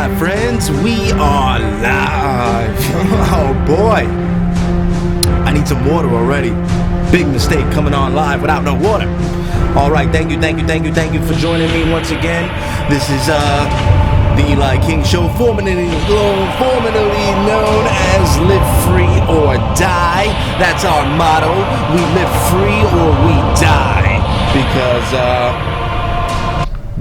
my friends, we are live. Oh boy, I need some water already. Big mistake coming on live without no water. All right, thank you for joining me once again. This is the Eli King Show, formerly known as Live Free or Die. That's our motto. We live free or we die, because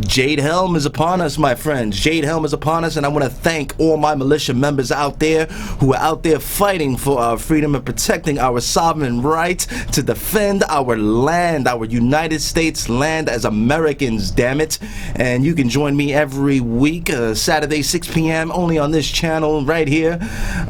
Jade Helm is upon us, my friends. Jade Helm is upon us, and I want to thank all my militia members out there who are out there fighting for our freedom and protecting our sovereign right to defend our land, our United States land as Americans, damn it. And you can join me every week, Saturday, 6 p.m., only on this channel right here.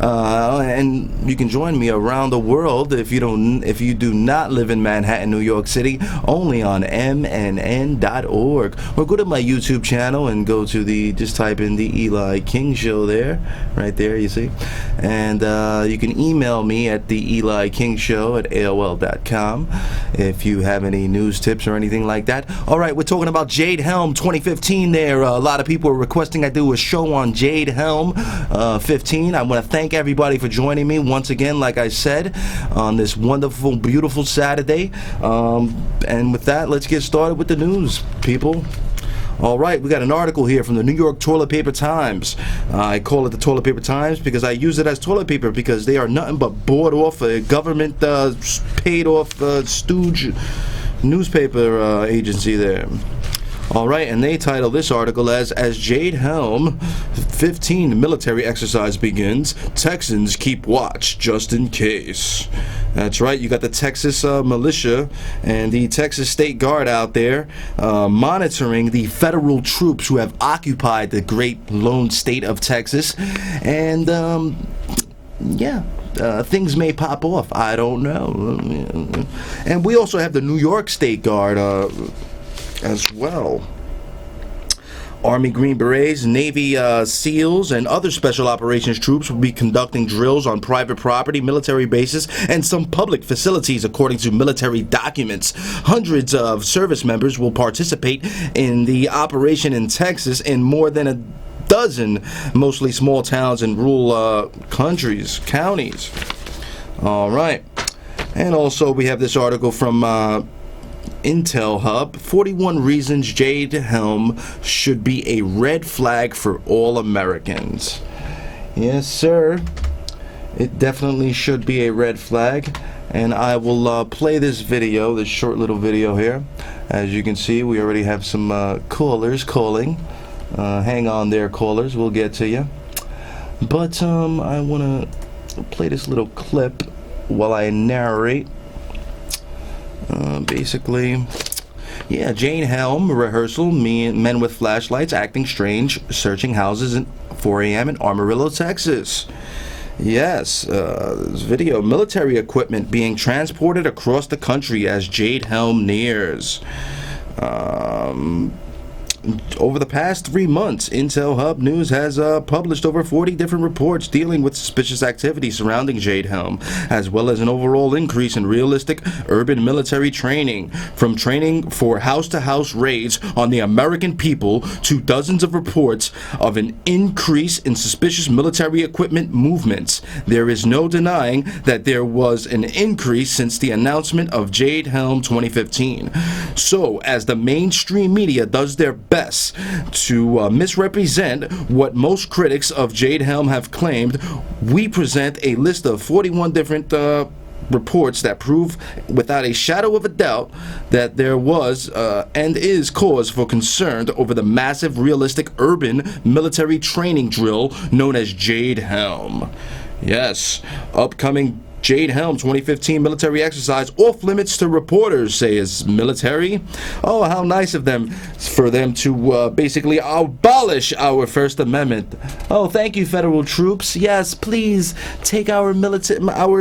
And you can join me around the world if you do not live in Manhattan, New York City, only on mnn.org. Or go to my YouTube channel and go to just type in the Eli King Show there, right there, you see. And you can email me at the Eli King Show at AOL.com if you have any news tips or anything like that. All right, we're talking about Jade Helm 2015 there. A lot of people are requesting I do a show on Jade Helm 15. I want to thank everybody for joining me once again, like I said, on this wonderful, beautiful Saturday. And with that, let's get started with the news, people. All right, we got an article here from the New York Toilet Paper Times. I call it the Toilet Paper Times because I use it as toilet paper because they are nothing but bought off a government paid off stooge newspaper agency there. All right, and they title this article as Jade Helm 15 military exercise begins, Texans keep watch just in case. That's right, you got the Texas militia and the Texas State Guard out there monitoring the federal troops who have occupied the great lone state of Texas. And things may pop off, I don't know. And we also have the New York State Guard as well. Army Green Berets, Navy SEALs, and other special operations troops will be conducting drills on private property, military bases, and some public facilities, according to military documents. Hundreds of service members will participate in the operation in Texas in more than a dozen, mostly small towns and rural counties. All right. And also we have this article from Intel Hub, 41 reasons Jade Helm should be a red flag for all Americans. Yes, sir. It definitely should be a red flag. And I will play this video, this short little video here. As you can see, we already have some callers calling. Hang on there, callers. We'll get to you. But I want to play this little clip while I narrate. Basically, Jade Helm rehearsal, men with flashlights acting strange, searching houses at 4 a.m. in Amarillo, Texas. Yes, this video, military equipment being transported across the country as Jade Helm nears. Over the past 3 months, Intel Hub News has published over 40 different reports dealing with suspicious activity surrounding Jade Helm, as well as an overall increase in realistic urban military training, from training for house-to-house raids on the American people to dozens of reports of an increase in suspicious military equipment movements. There is no denying that there was an increase since the announcement of Jade Helm 2015. So, as the mainstream media does their best to misrepresent what most critics of Jade Helm have claimed, we present a list of 41 different reports that prove without a shadow of a doubt that there was and is cause for concern over the massive realistic urban military training drill known as Jade Helm. Yes, upcoming Jade Helm 2015 military exercise off limits to reporters, say is military. Oh, how nice of them for them to basically abolish our First Amendment. Oh, thank you, federal troops. Yes, please take our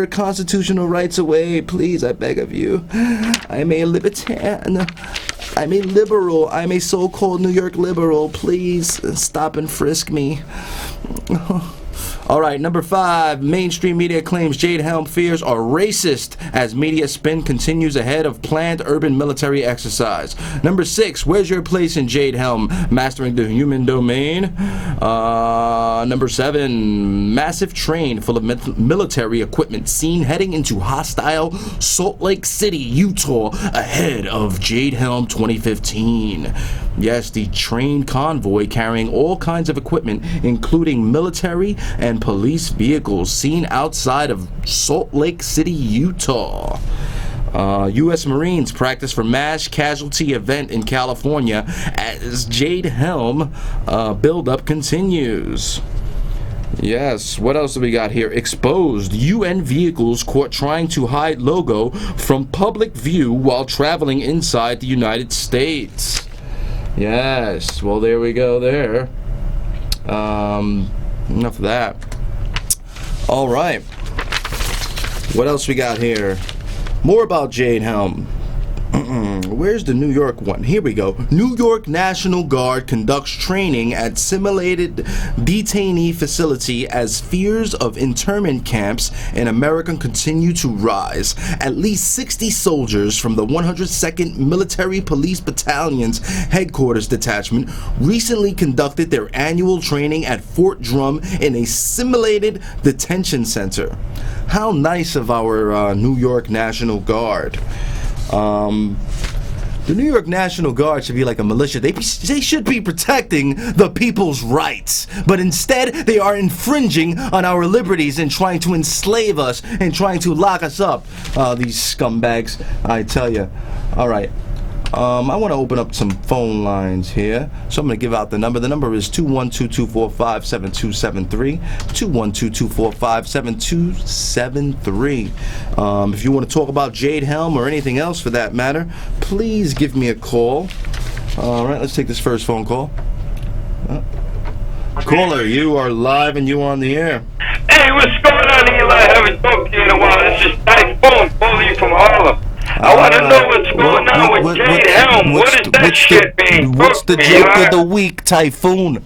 constitutional rights away. Please, I beg of you. I'm a libertarian. I'm a liberal. I'm a so-called New York liberal. Please stop and frisk me. All right, number 5, mainstream media claims Jade Helm fears are racist as media spin continues ahead of planned urban military exercise. Number 6, where's your place in Jade Helm? Mastering the human domain. Number 7, massive train full of military equipment seen heading into hostile Salt Lake City, Utah, ahead of Jade Helm 2015. Yes, the train convoy carrying all kinds of equipment, including military and police vehicles, seen outside of Salt Lake City, Utah. U.S. Marines practice for mass casualty event in California as Jade Helm buildup continues. Yes, what else do we got here? Exposed. UN vehicles caught trying to hide logo from public view while traveling inside the United States. Yes, well, there we go there. Enough of that. All right. What else we got here? More about Jade Helm. Where's the New York one? Here we go. New York National Guard conducts training at simulated detainee facility as fears of internment camps in America continue to rise. At least 60 soldiers from the 102nd Military Police Battalion's headquarters detachment recently conducted their annual training at Fort Drum in a simulated detention center. How nice of our New York National Guard. The New York National Guard should be like a militia. They should be protecting the people's rights. But instead, they are infringing on our liberties and trying to enslave us and trying to lock us up. These scumbags, I tell you. All right. I want to open up some phone lines here. So I'm going to give out the number. The number is 212-245-7273. 212-245-7273. If you want to talk about Jade Helm or anything else for that matter, please give me a call. All right, let's take this first phone call. Caller, you are live and you on the air. Hey, what's going on, Eli? I haven't talked to you in a while. This is Typhoon calling you from Harlem. I want to know what's going on with Jade Helm. What is that shit being? What's the joke of the week, Typhoon?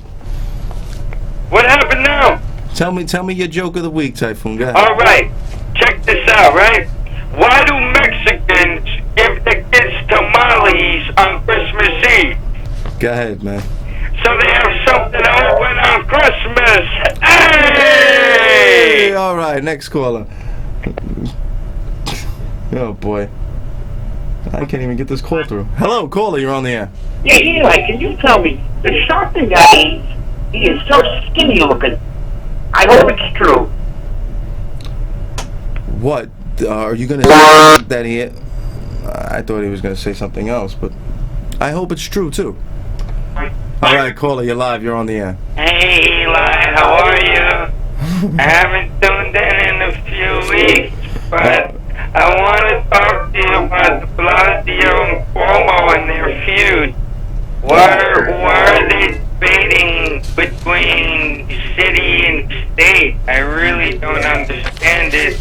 What happened now? Tell me your joke of the week, Typhoon. Go ahead. All right, check this out, right? Why do Mexicans give the kids tamales on Christmas Eve? Go ahead, man. So they have something to open on Christmas. Hey! All right, next caller. Oh, boy. I can't even get this call through. Hello, caller, you're on the air. Yeah, Eli, can you tell me, the Sharpton guy, he is so skinny looking. I hope it's true. What? Are you going to say that he... I thought he was going to say something else, but I hope it's true, too. All right, caller, you're live. You're on the air. Hey, Eli, how are you? I haven't tuned in a few weeks, but I want to talk to you about the Blasio and Cuomo and their feud. Why are they debating between city and state? I really don't understand it.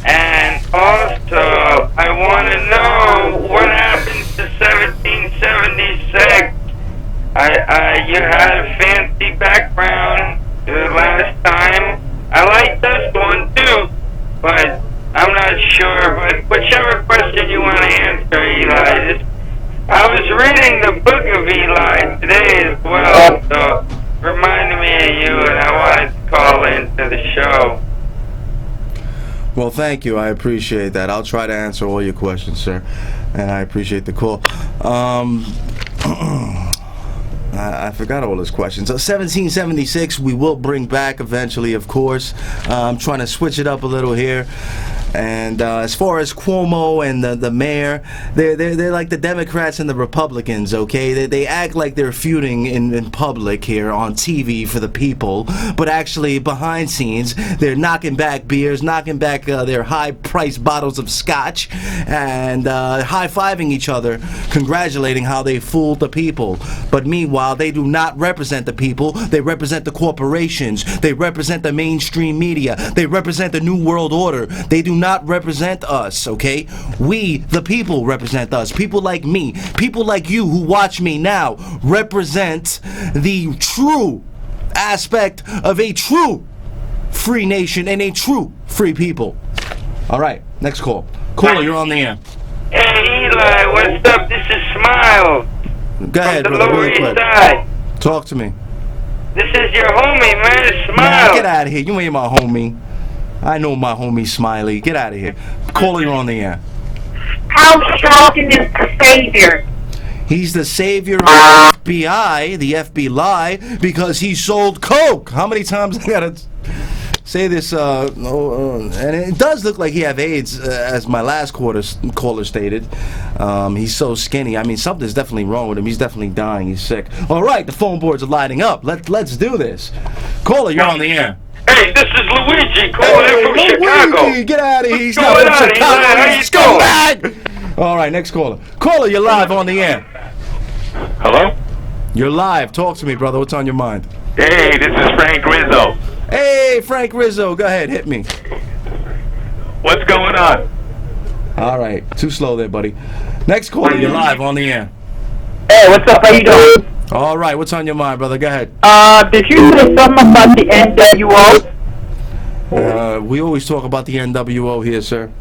And also, I want to know what happened to 1776. You had a fancy background the last time. I like this one too, but I'm not sure. But whichever question you want to answer, Eli. I was reading the book of Eli today as well, so reminded me of you, and I wanted to call into the show. Well, thank you. I appreciate that. I'll try to answer all your questions, sir. And I appreciate the call. I forgot all his questions. So 1776 we will bring back eventually, of course. I'm trying to switch it up a little here. And as far as Cuomo and the mayor, they're like the Democrats and the Republicans, okay? They act like they're feuding in public here on TV for the people, but actually behind scenes, they're knocking back beers, knocking back their high-priced bottles of scotch, and high-fiving each other, congratulating how they fooled the people. But meanwhile, they do not represent the people. They represent the corporations. They represent the mainstream media. They represent the New World Order. They do not represent us, okay? We, the people, represent us. People like me, people like you who watch me now, represent the true aspect of a true free nation and a true free people. All right, next call. Caller, you're on the air. Hey, Eli, what's up? This is Smile Go ahead, from the brother, Lower really East quick. Side. Talk to me. This is your homie, man. It's Nah, Smile. get out of here. You ain't my homie. I know my homie Smiley. Get out of here. Caller, you're on the air. How shocking is the savior? He's the savior of the FBI, the FBI, because he sold coke. How many times I gotta say this? And it does look like he have AIDS, as my last caller stated. He's so skinny. I mean, something's definitely wrong with him. He's definitely dying. He's sick. All right, the phone boards are lighting up. Let's do this. Caller, you're on the air. Hey, this is Luigi calling in from Chicago. Luigi, get out of here. He's What's not going from on, Chicago. Eli? How He's you doing? scumbag. All right, next caller. Caller, you're live on the air. Hello? You're live. Talk to me, brother. What's on your mind? Hey, this is Frank Rizzo. Hey, Frank Rizzo. Go ahead. Hit me. What's going on? All right. Too slow there, buddy. Next caller, you're live on the air. Hey, what's up? How you doing? All right. What's on your mind, brother? Go ahead. Did you say something about the NWO? We always talk about the NWO here, sir.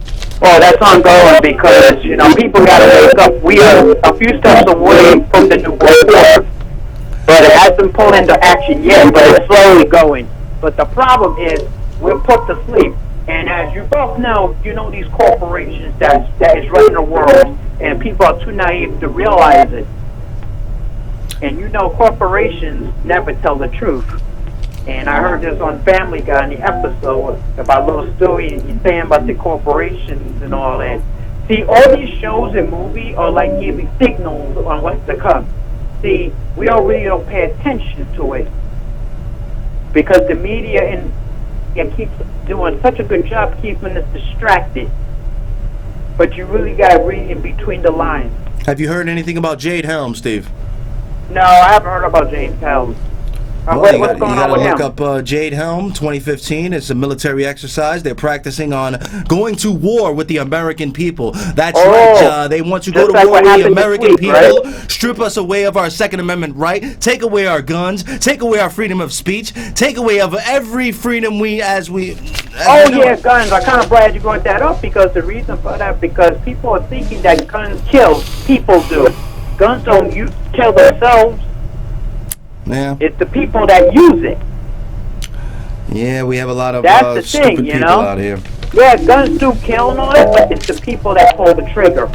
Well, that's ongoing because, you know, people gotta wake up. We are a few steps away from the New World Order. But it hasn't pulled into action yet, but it's slowly going. But the problem is, we're put to sleep. And as you both know, you know these corporations that is running the world, and people are too naive to realize it. And you know corporations never tell the truth. And I heard this on Family Guy in the episode about little story, and he's saying about the corporations and all that. See, all these shows and movies are like giving signals on what's to come. See, we really don't pay attention to it because the media and keeps doing such a good job keeping us distracted. But you really got to read in between the lines. Have you heard anything about Jade Helm, Steve? No, I haven't heard about Jade Helm. Well, What's going on you with gotta him? look up Jade Helm 2015. It's a military exercise. They're practicing on going to war with the American people. That's right. They want to go Just to like war what with the happened this American week, people, right? strip us away of our Second Amendment right, take away our guns, take away our freedom of speech, take away of every freedom we know. Yeah, guns. I'm kind of glad you brought that up because the reason for that, because people are thinking that guns kill. People do. Guns don't kill themselves. Yeah. It's the people that use it. Yeah, we have a lot of That's the stupid thing, you people know? out here. Yeah, guns do kill and all that, but it's the people that pull the trigger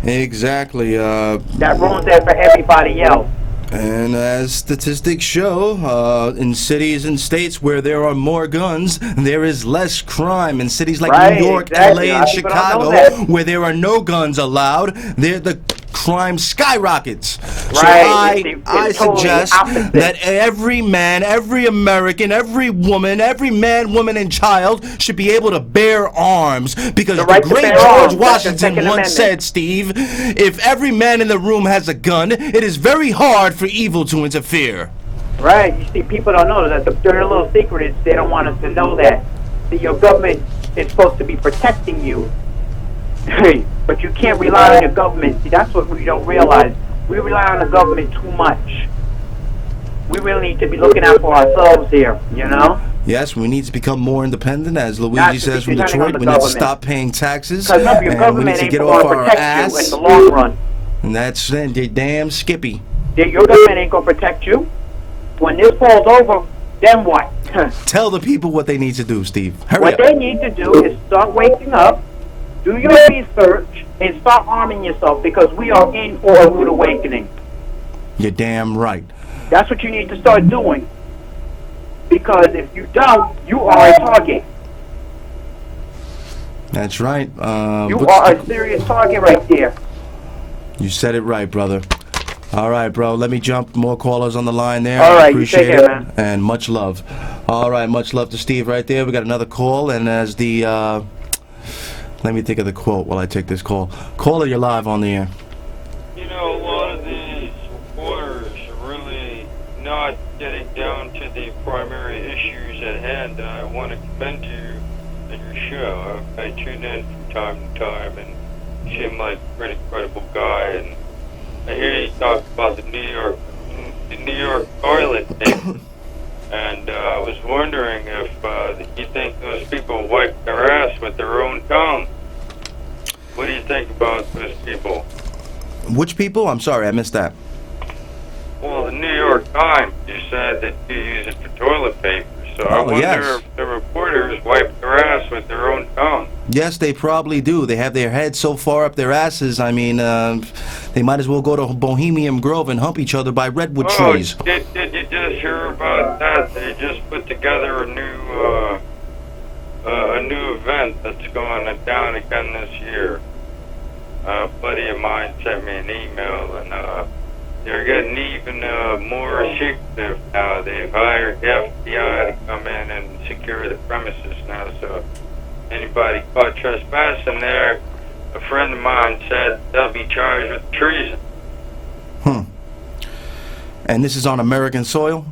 Exactly. that ruins it for everybody else. And as statistics show, in cities and states where there are more guns, there is less crime. In cities like Right, New York, exactly. LA, A lot and of people don't know Chicago, that. where there are no guns allowed, the crime skyrockets. Right, So it's I totally suggest opposite. that every man, every American, every woman, every man, woman, and child should be able to bear arms, because The the right to great bear George arms, that's the Washington Second once Amendment. said, Steve, if every man in the room has a gun, it is very hard for evil to interfere. Right. You see, people don't know that. The dirty little secret is they don't want us to know that. See, your government is supposed to be protecting you. But you can't rely on your government. See, that's what we don't realize. We rely on the government too much. We really need to be looking out for ourselves here, you know? Yes, we need to become more independent, as Not Luigi to says be from depending on Detroit. the We need to government. stop paying taxes, Because remember, your and we government need to ain't get going off to our protect you in ass. the long run. And that's the damn Skippy. Your government ain't going to protect you. When this falls over, then what? Tell the people what they need to do, Steve. Hurry What up. they need to do is start waking up, do your research, and start arming yourself, because we are in for a rude awakening. You're damn right. That's what you need to start doing. Because if you don't, you are a target. That's right. You are a serious target right there. You said it right, brother. All right, bro. Let me jump. More callers on the line there. All I right, you appreciate take care, it. man. And much love. All right, much love to Steve right there. We got another call, and as the let me think of the quote while I take this call. Caller, you're live on the air. You know, a lot of these reporters are really not getting down to the primary issues at hand. I want to commend you and your show. I tune in from time to time, and you seem like a pretty credible guy. And I hear you talk about the New York toilet thing. And I was wondering if you think those people wipe their ass with their own tongue. What do you think about those people? Which people? I'm sorry, I missed that. Well, the New York Times, you said that you use it for toilet paper. So I wonder yes. if the reporters wipe their ass with their own tongue. Yes, they probably do. They have their heads so far up their asses. I mean, they might as well go to Bohemian Grove and hump each other by redwood trees. Did you just hear about that? They just put together a new event that's going down again this year. A buddy of mine sent me an email, and they're getting even more secretive now. They've hired the FBI to come in and secure the premises now, so anybody caught trespassing there, a friend of mine said they'll be charged with treason. And this is on American soil?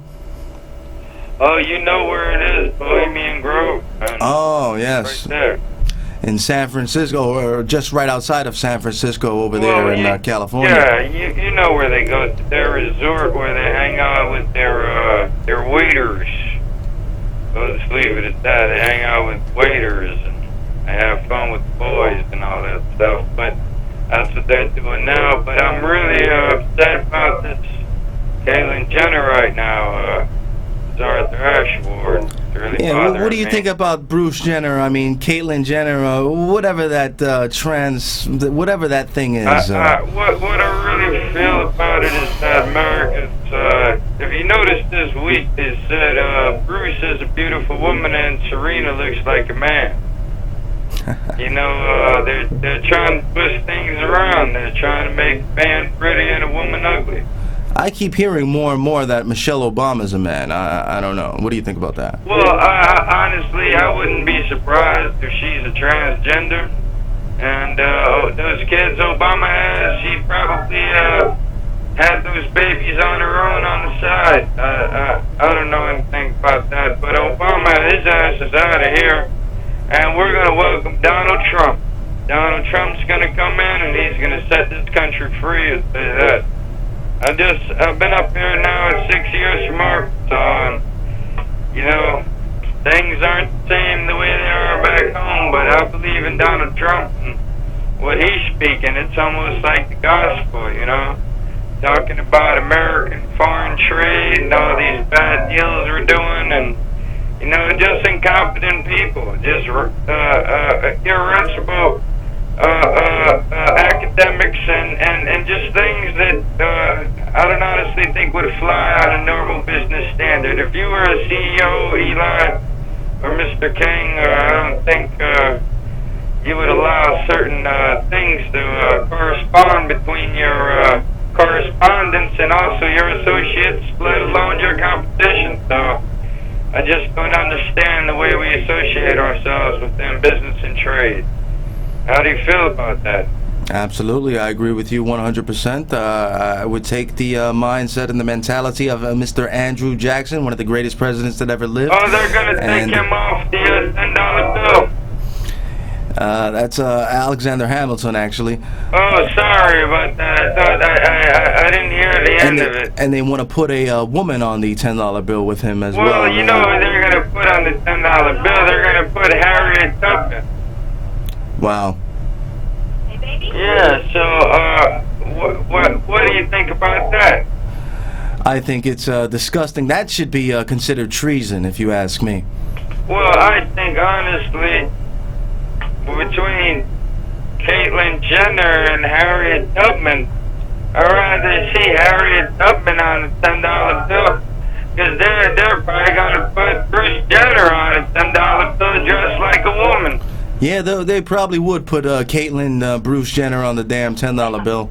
Oh, you know where it is, Bohemian Grove. Oh, yes. Right there. In San Francisco, or just right outside of San Francisco over there in California. Yeah, you know where they go to their resort where they hang out with their waiters. I'll just leave it at that. They hang out with waiters and they have fun with the boys and all that stuff. But that's what they're doing now. But I'm really upset about this Caitlyn Jenner right now. Arthur Ashe Award. Really what do you think about Bruce Jenner? I mean, Caitlyn Jenner, whatever that whatever that thing is. What I really feel about it is that Americans, if you noticed this week, they said Bruce is a beautiful woman and Serena looks like a man. You know, they're trying to twist things around. They're trying to make a man pretty and a woman ugly. I keep hearing more and more that Michelle Obama's a man. I don't know. What do you think about that? Well, honestly, I wouldn't be surprised if she's a transgender. And those kids Obama has, she probably had those babies on her own on the side. I don't know anything about that. But Obama, his ass is out of here. And we're going to welcome Donald Trump. Donald Trump's going to come in and he's going to set this country free. I'll say that. I've been up here now 6 years from Arkansas, and, you know, things aren't the same the way they are back home, but I believe in Donald Trump and what he's speaking. It's almost like the gospel, you know, talking about American foreign trade and all these bad deals we're doing, and, you know, just incompetent people, just irresponsible academics and just things that I don't honestly think would fly on a normal business standard. If you were a CEO, Eli, or Mr. King, I don't think you would allow certain things to correspond between your correspondents and also your associates, let alone your competition. So I just don't understand the way we associate ourselves within business and trade. How do you feel about that? Absolutely, I agree with you 100%. I would take the mindset and the mentality of Mr. Andrew Jackson, one of the greatest presidents that ever lived. Oh, they're going to take him off the $10 bill. That's Alexander Hamilton, actually. Oh, sorry about that. I thought I didn't hear the end of it. And they want to put a woman on the $10 bill with him as well. Well, you know what they're going to put on the $10 bill? They're going to put Harriet Tubman. Wow. Yeah, so, what do you think about that? I think it's disgusting. That should be considered treason, if you ask me. Well, I think, honestly, between Caitlyn Jenner and Harriet Tubman, I'd rather see Harriet Tubman on a $10 bill, because they're probably going to put Bruce Jenner on a $10 bill dressed like a woman. Yeah, they probably would put Caitlyn Bruce Jenner on the damn $10 bill.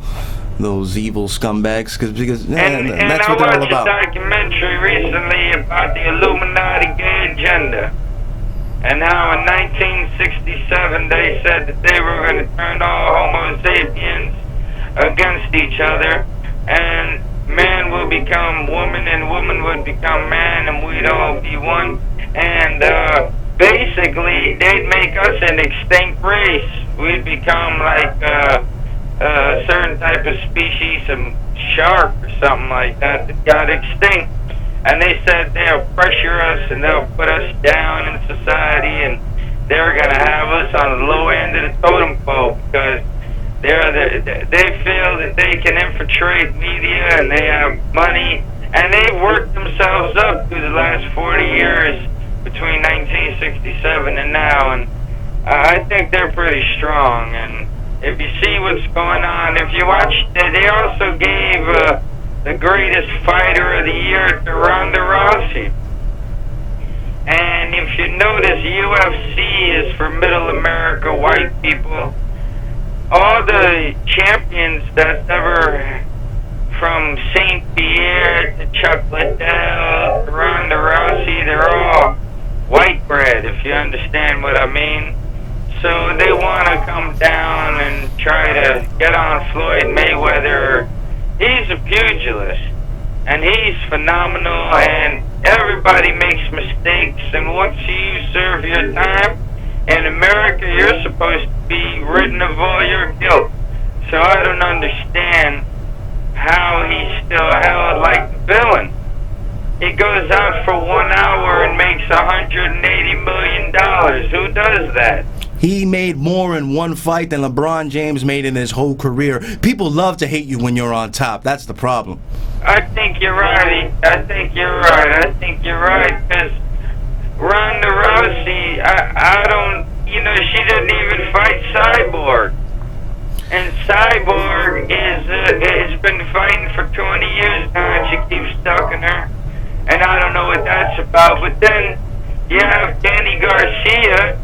Those evil scumbags, because that's what they're all about. And I watched a documentary recently about the Illuminati gay agenda, and how in 1967 they said that they were going to turn all Homo sapiens against each other, and man will become woman, and woman would become man, and we'd all be one. And basically, they'd make us an extinct race. We'd become like a certain type of species of shark or something like that got extinct. And they said they'll pressure us and they'll put us down in society, and they're going to have us on the low end of the totem pole because they feel that they can infiltrate media and they have money, and they've worked themselves up through the last 40 years between 1967 and now, and I think they're pretty strong. And if you see what's going on, if you watch, they also gave the greatest fighter of the year to Ronda Rousey. And if you notice, UFC is for middle America white people. All the champions that's ever, from St. Pierre to Chuck Liddell to Ronda Rousey, they're all white bread, if you understand what I mean. So they want to come down and try to get on Floyd Mayweather. He's a pugilist, and he's phenomenal, and everybody makes mistakes, and once you serve your time, in America, you're supposed to be ridden of all your guilt. So I don't understand how he's still held like the villain. He goes out for 1 hour and makes $180 million. Who does that? He made more in one fight than LeBron James made in his whole career. People love to hate you when you're on top. That's the problem. I think you're right. I think you're right, because Ronda Rousey, I don't, she didn't even fight Cyborg. And Cyborg has been fighting for 20 years now, and she keeps stalking her. And I don't know what that's about. But then you have Danny Garcia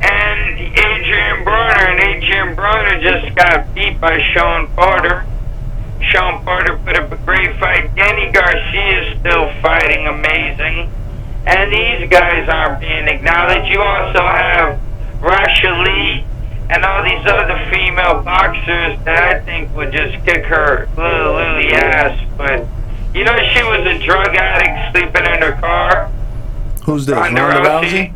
and Adrian Broner, and Adrian Broner just got beat by Sean Porter. Sean Porter put up a great fight. Danny Garcia is still fighting amazing. And these guys aren't being acknowledged. You also have Rasha Lee and all these other female boxers that I think would just kick her little lily ass. But, she was a drug addict sleeping in her car. Who's this, Ronda Rousey?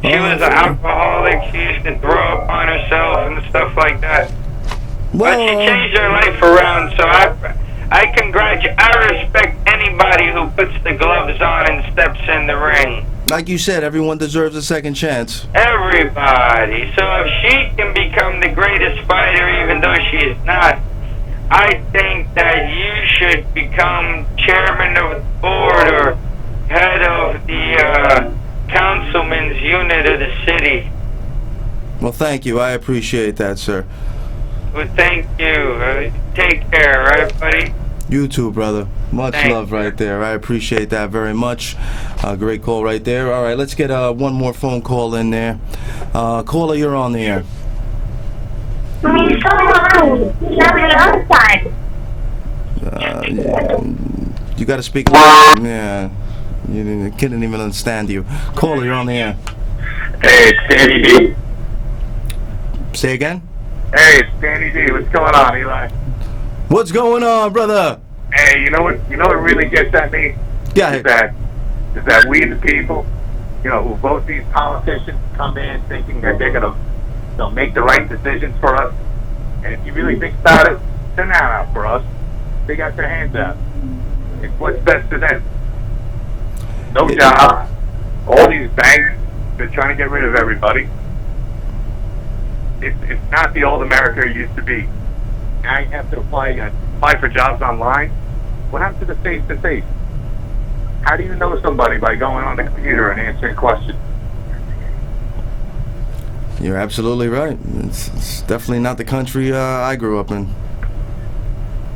She was an alcoholic. She used to throw up on herself and stuff like that. But she changed her life around, so I congratulate, I respect anybody who puts the gloves on and steps in the ring. Like you said, everyone deserves a second chance. Everybody. So if she can become the greatest fighter, even though she is not, I think that you should become chairman of the board or head of the councilman's unit of the city. Well, thank you. I appreciate that, sir. Well, thank you. Take care, right, buddy? You too, brother. Much Thanks. love right there. I appreciate that very much. Great call right there. All right, let's get one more phone call in there. Caller, you're on the air. What's going on? You're on the other side. You got to speak. Yeah. The kid didn't even understand you. Caller, you're on the air. Hey, it's Danny D. Say again? Hey, it's Danny D. What's going on, Eli? What's going on, brother? Hey, you know what really gets at me? Yeah. Is that we the people, who vote these politicians come in thinking that they'll make the right decisions for us. And if you really think about it, they're not out for us. They got their hands out. It's what's best for them. No job. All these banks, they're trying to get rid of everybody. It's not the old America it used to be. Now you have to apply for jobs online. What happened to the face-to-face? How do you know somebody by going on the computer and answering questions? You're absolutely right. It's definitely not the country I grew up in.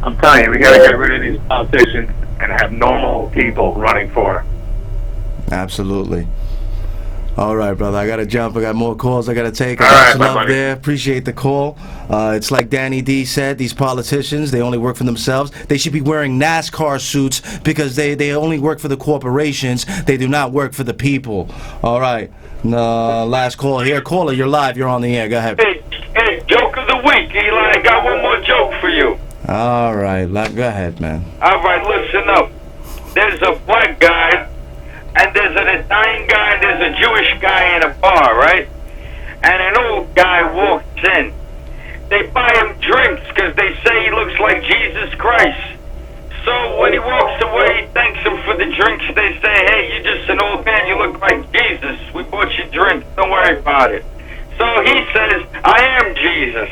I'm telling you, we got to get rid of these politicians and have normal people running for it. Absolutely. All right, brother. I got to jump. I got more calls I got to take. I All got right, some my love buddy. there. Appreciate the call. It's like Danny D said, these politicians, they only work for themselves. They should be wearing NASCAR suits because they only work for the corporations. They do not work for the people. All right. Last call here. Caller, you're live. You're on the air. Go ahead. Hey, joke of the week, Eli. I got one more joke for you. All right. Go ahead, man. All right, listen up. There's a black guy, and there's an Italian guy, and there's a Jewish guy in a bar, right? And an old guy walks in. They buy him drinks because they say he looks like Jesus Christ. So when he walks away, he thanks for the drinks, they say, hey, you're just an old man, you look like Jesus. We bought you drinks, don't worry about it. So he says, I am Jesus.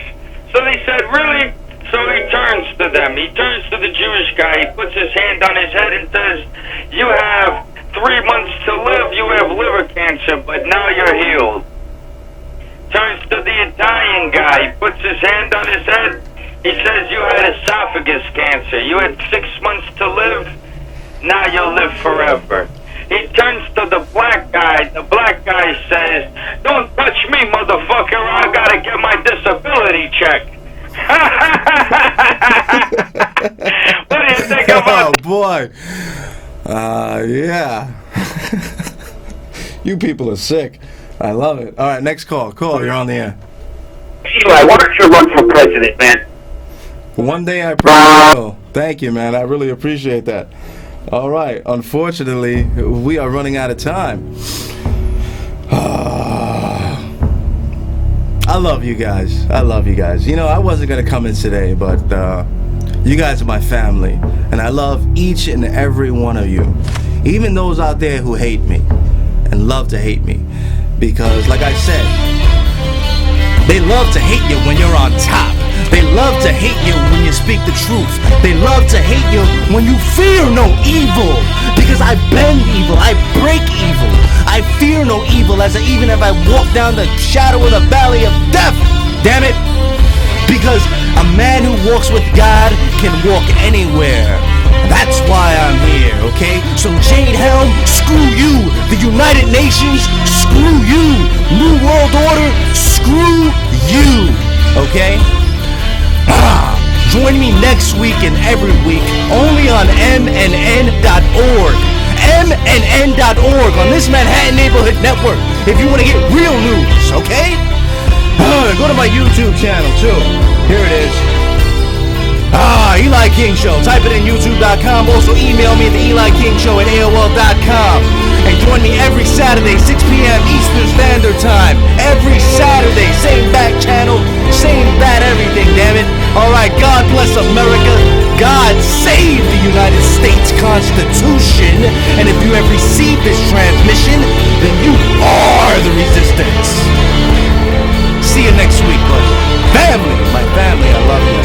So they said, really? So he turns to them. He turns to the Jewish guy. He puts his hand on his head and says, you have 3 months to live. You have liver cancer, but now you're healed. Turns to the Italian guy. He puts his hand on his head. He says, you had esophagus cancer. You had 6 months to live. Now you'll live forever. He turns to the black guy. The black guy says, don't touch me, motherfucker. I gotta get my disability check. What do you think about Oh boy. Yeah. You people are sick. I love it. All right, next call. You're on the air. Eli, why don't you run for president, man? One day I probably will. Thank you, man. I really appreciate that. All right. Unfortunately, we are running out of time. I love you guys. You know, I wasn't going to come in today, but you guys are my family. And I love each and every one of you. Even those out there who hate me and love to hate me. Because, like I said, they love to hate you when you're on top. They love to hate you when you speak the truth. They love to hate you when you fear no evil. Because I bend evil, I break evil. I fear no evil even if I walk down the shadow of the valley of death. Damn it. Because a man who walks with God can walk anywhere. That's why I'm here, okay? So Jade Helm, screw you. The United Nations, screw you. New World Order, screw you. Okay? Join me next week and every week only on mnn.org. mnn.org on this Manhattan Neighborhood Network if you want to get real news, okay? Go to my YouTube channel too. Here it is. Eli King Show. Type it in youtube.com. Also email me at the EliKingShow@AOL.com. And join me every Saturday, 6 p.m. Eastern Standard Time. Every Saturday, same back channel, same bat everything, damn it. Alright, God bless America. God save the United States Constitution. And if you have received this transmission, then you are the resistance. See you next week, buddy. Family, my family, I love you.